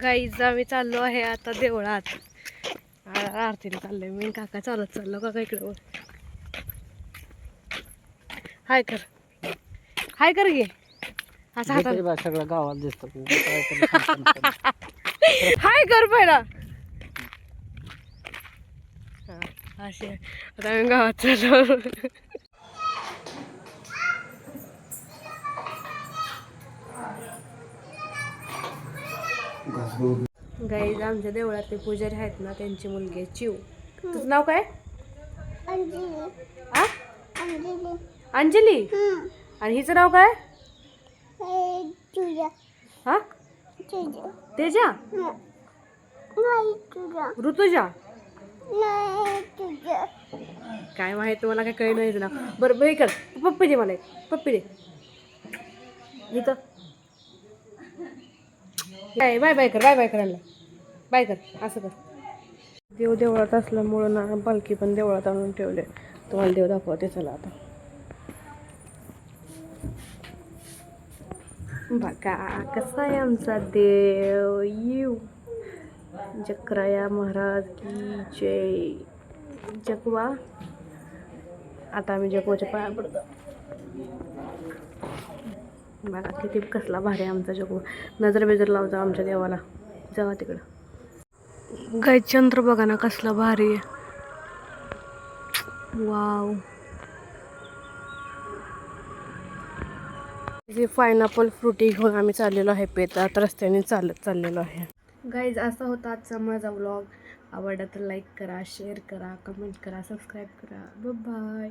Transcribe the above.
Guys आम्ही चाललो आहे आता देवळात. आरतीला चाललोय मी काका चालत चाललो. काका इकडे हाय कर, हाय कर घे असं हाताला सगळं गावात दिसतो. हाय कर पहिला. असे आता आम्ही गावात चाललो. गाईज आमच्या देवळातले पुजारी आहेत ना, त्यांची मुलगी आहे चिव. तुझं नाव काय? अंजली. आणि हिचं नाव काय? हा तेजा, ऋतुजा. काय माहित तुम्हाला, काय कळलं नाही ना. बरं हे कर, पप्पी दे मला एक, पप्पी दे इथं. बाय बाय बाय कर, बाय बाय करायला बाय कर, असं कर. देव देवळात असल्यामुळं ना पालखी पण देवळात आणून ठेवले. तुम्हाला देव दाखवते चला आता. बघा कसा आहे आमचा देव. यू जकराया महाराज की जय. जगवा. आता आम्ही जगवाच्या पाया पडतो. बघा किती कसला भारी आमचा जगवा. नजर बेजर लावता आमच्या देवाला. जावा तिकडं. गाय चंद्र बघा ना कसला भारी आहे. वाव. जे पायनॅपल फ्रुटी घेऊन आम्ही चाललेलो आहे पेतात रस्त्याने चालत चाललेलो आहे. गाईज असा होता आजचा माझा व्लॉग. आवडला तर लाईक करा, शेअर करा, कमेंट करा, सबस्क्राईब करा. बाय.